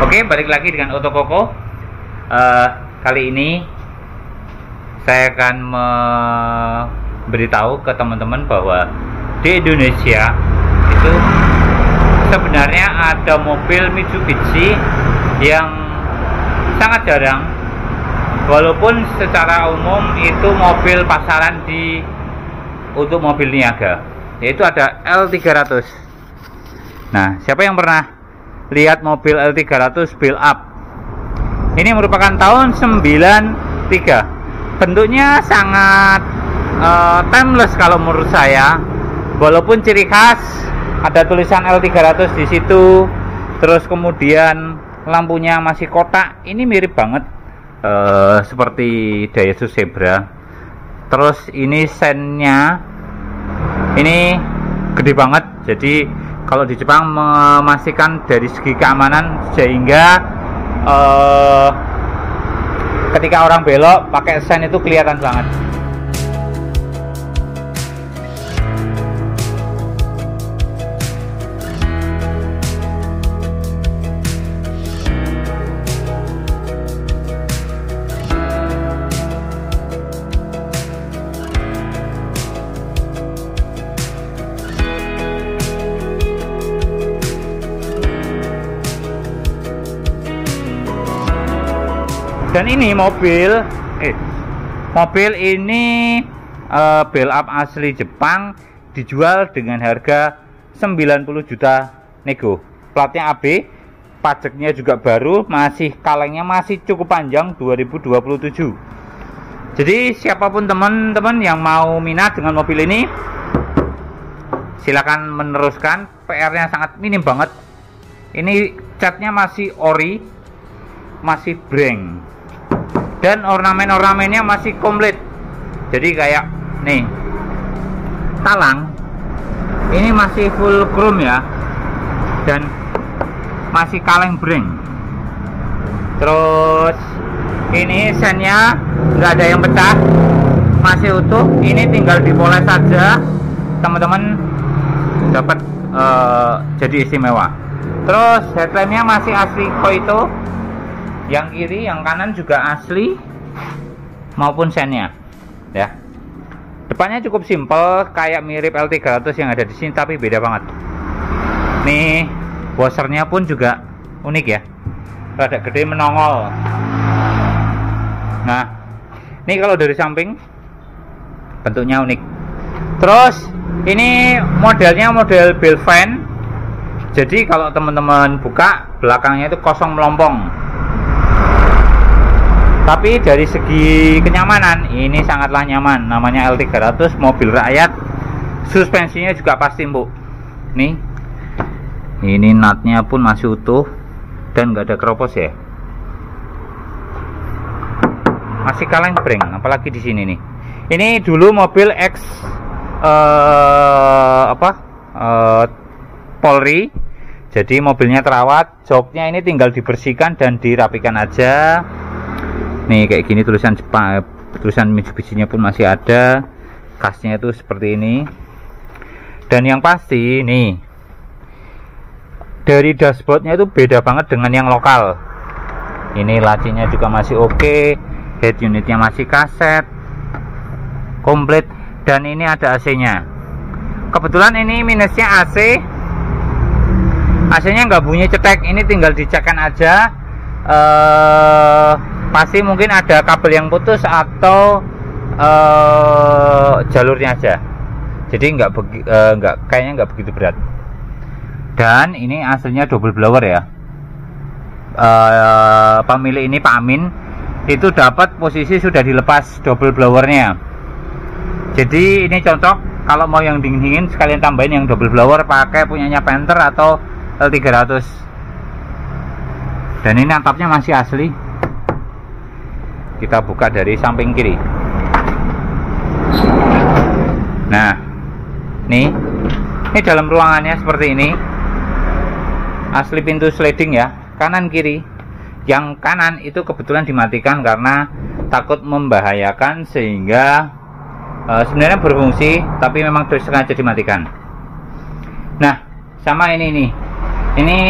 Oke, balik lagi dengan Otokoko. Kali ini saya akan memberitahu ke teman-teman bahwa di Indonesia itu sebenarnya ada mobil Mitsubishi yang sangat jarang, walaupun secara umum itu mobil pasaran untuk mobil niaga, yaitu ada L300. Nah, siapa yang pernah lihat mobil L300 build up? Ini merupakan tahun 93. Bentuknya sangat timeless kalau menurut saya. Walaupun ciri khas ada tulisan L300 di situ, terus kemudian lampunya masih kotak. Ini mirip banget seperti Daihatsu Zebra. Terus ini sennya ini gede banget. Jadi kalau di Jepang memastikan dari segi keamanan, sehingga ketika orang belok pakai sen itu kelihatan banget. Dan ini mobil ini build up asli Jepang, dijual dengan harga 90 juta nego. Platnya AB, pajaknya juga baru, masih kalengnya masih cukup panjang 2027. Jadi siapapun teman-teman yang mau minat dengan mobil ini, silakan meneruskan. PR-nya sangat minim banget. Ini catnya masih ori, masih breng, dan ornamen-ornamennya masih komplit. Jadi kayak nih, talang ini masih full chrome ya, dan masih kaleng breng. Terus ini sennya nggak ada yang pecah, masih utuh. Ini tinggal dipoles saja, teman-teman dapat jadi istimewa. Terus headlampnya masih asli Koito, yang kiri, yang kanan juga asli, maupun sennya ya. Depannya cukup simple, kayak mirip L300 yang ada di sini, tapi beda banget. Nih, washernya pun juga unik ya, rada gede menongol. Nah, ini kalau dari samping bentuknya unik. Terus ini modelnya model build fan. Jadi kalau teman-teman buka, belakangnya itu kosong melompong. Tapi dari segi kenyamanan, ini sangatlah nyaman. Namanya L300, mobil rakyat. Suspensinya juga pasti empuk. Nih, ini nutnya pun masih utuh dan nggak ada keropos ya. Masih kaleng breng, apalagi di sini nih. Ini dulu mobil X Polri. Jadi mobilnya terawat, joknya ini tinggal dibersihkan dan dirapikan aja. Nih kayak gini, tulisan Jepang, tulisan Mitsubishi-nya pun masih ada. Kasnya itu seperti ini. Dan yang pasti nih, dari dashboardnya itu beda banget dengan yang lokal. Ini lacinya juga masih oke, head unitnya masih kaset, komplit, dan ini ada AC-nya. Kebetulan ini minusnya AC. AC-nya nggak bunyi cetek, ini tinggal dicekkan aja. Pasti mungkin ada kabel yang putus atau jalurnya aja. Jadi kayaknya nggak begitu berat. Dan ini aslinya double blower ya. Pemilik ini Pak Amin itu dapat posisi sudah dilepas double blowernya. Jadi ini cocok kalau mau yang dingin-dingin, sekalian tambahin yang double blower, pakai punyanya Panther atau L300. Dan ini atapnya masih asli. Kita buka dari samping kiri. Nah, ini dalam ruangannya seperti ini. Asli pintu sliding ya, kanan kiri. Yang kanan itu kebetulan dimatikan karena takut membahayakan, sehingga sebenarnya berfungsi, tapi memang sengaja dimatikan. Nah, sama ini nih. Ini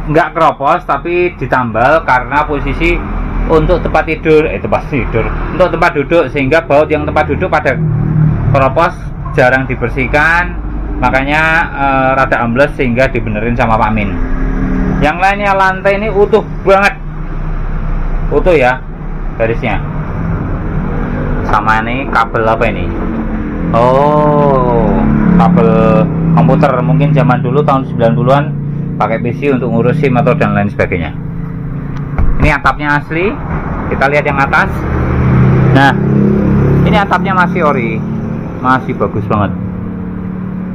nggak keropos tapi ditambal karena posisi untuk tempat tidur, untuk tempat duduk, sehingga baut yang tempat duduk pada keropos jarang dibersihkan, makanya rada ambles sehingga dibenerin sama Pak Min. Yang lainnya lantai ini utuh banget, utuh ya garisnya. Sama ini kabel apa ini? Oh, kabel komputer, mungkin zaman dulu tahun 90-an pakai PC untuk ngurus SIM atau dan lain sebagainya. Ini atapnya asli, kita lihat yang atas. Nah, ini atapnya masih ori, masih bagus banget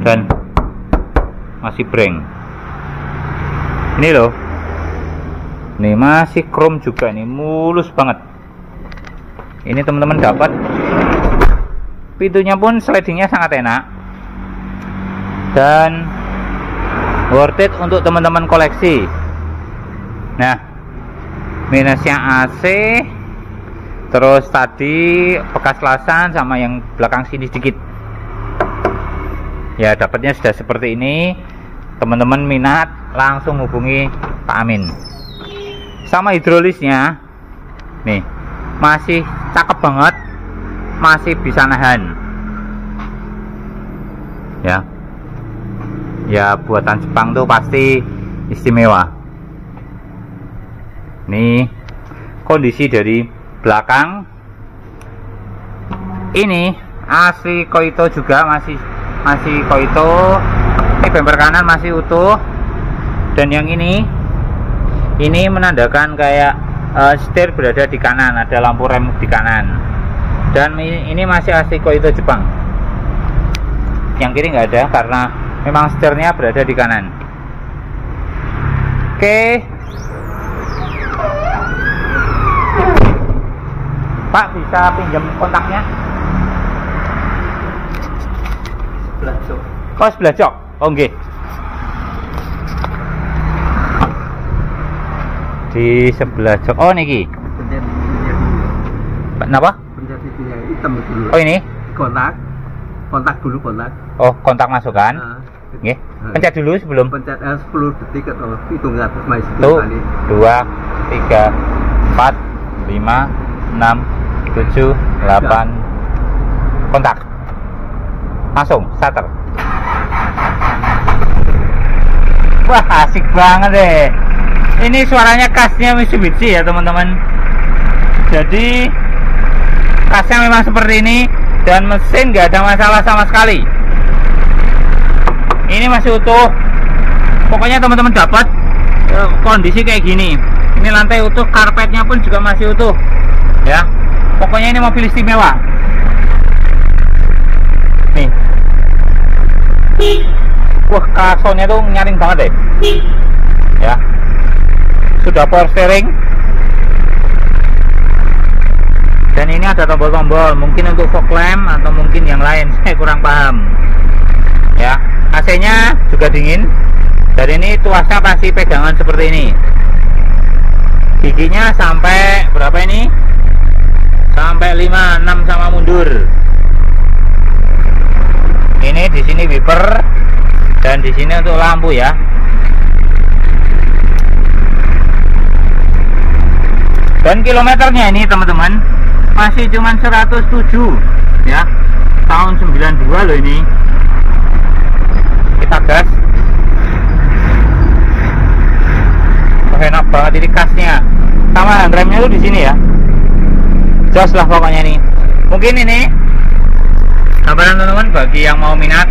dan masih breng. Ini loh, nih masih chrome juga, nih mulus banget. Ini teman-teman dapat, pintunya pun slidingnya sangat enak dan worth it untuk teman-teman koleksi. Nah, minusnya AC, terus tadi bekas lasan sama yang belakang sini sedikit. Ya, dapatnya sudah seperti ini. Teman-teman minat langsung hubungi Pak Amin. Sama hidrolisnya, nih masih cakep banget, masih bisa nahan. Ya buatan Jepang tuh pasti istimewa. Nih kondisi dari belakang, ini asli Koito juga, masih Koito. Ini bumper kanan masih utuh, dan yang ini menandakan kayak setir berada di kanan, ada lampu rem di kanan, dan ini masih asli Koito Jepang. Yang kiri nggak ada karena memang setirnya berada di kanan. Oke, Pak, bisa pinjam kontaknya? Sebelah jok. Oh, sebelah jok. Oh, nggih. Di sebelah jok. Oh, niki. Kenapa? Pencet itunya hitam dulu. Oh, ini? Kontak dulu, kontak. Oh, kontak masukan. Nggih. Pencet dulu sebelum. Pencet 10 detik atau hitung atas main 10 Tuh, kali. 2, 3, 4, 5, 6, 7, 8. Kontak. Langsung starter. Wah, asik banget deh. Ini suaranya khasnya Mitsubishi ya teman-teman. Jadi khasnya memang seperti ini, dan mesin nggak ada masalah sama sekali. Ini masih utuh. Pokoknya teman-teman dapat kondisi kayak gini. Ini lantai utuh, karpetnya pun juga masih utuh. Ya, pokoknya ini mobil istimewa. Nih. Wah, klaksonnya tuh nyaring banget deh. Ya. Sudah power steering. Dan ini ada tombol-tombol, mungkin untuk fog lamp atau mungkin yang lain, saya kurang paham. Ya, AC-nya juga dingin. Dan ini tuasnya pasti pegangan seperti ini. Giginya sampai berapa ini? Sampai 5, 6 sama mundur. Ini di sini wiper, dan di sini untuk lampu ya. Dan kilometernya ini teman-teman masih cuman 107 ya, tahun 92 loh ini. Kita gas. Oh, enak banget ini kasnya. Sama handremnya tuh di sini ya. Jos lah pokoknya nih. Mungkin ini gambaran teman-teman bagi yang mau minat,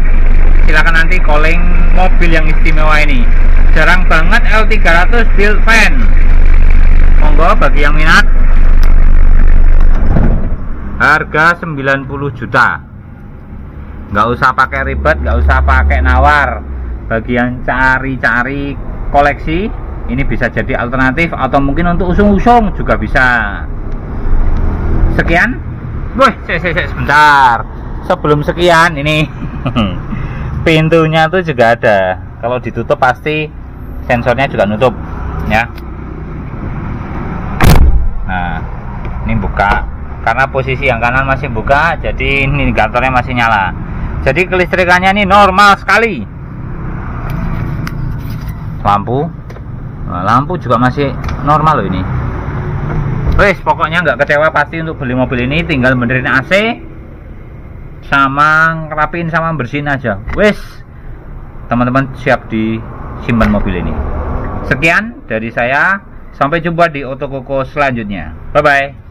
silakan nanti calling mobil yang istimewa ini. Jarang banget L300 build van. Monggo bagi yang minat. Harga 90 juta. Nggak usah pakai ribet, nggak usah pakai nawar. Bagi yang cari-cari koleksi, ini bisa jadi alternatif, atau mungkin untuk usung-usung juga bisa. Sekian. Wih, sebentar. Sebelum sekian, ini pintunya tuh juga ada. Kalau ditutup pasti sensornya juga nutup ya. Nah, ini buka karena posisi yang kanan masih buka, jadi ini indikatornya masih nyala. Jadi kelistrikannya ini normal sekali. lampu. Nah, lampu juga masih normal loh ini. Wes, pokoknya nggak kecewa pasti untuk beli mobil ini, tinggal benerin AC sama ngerapin sama bersihin aja. Wes, teman-teman siap disimpan mobil ini. Sekian dari saya, sampai jumpa di Otokoko selanjutnya. Bye bye.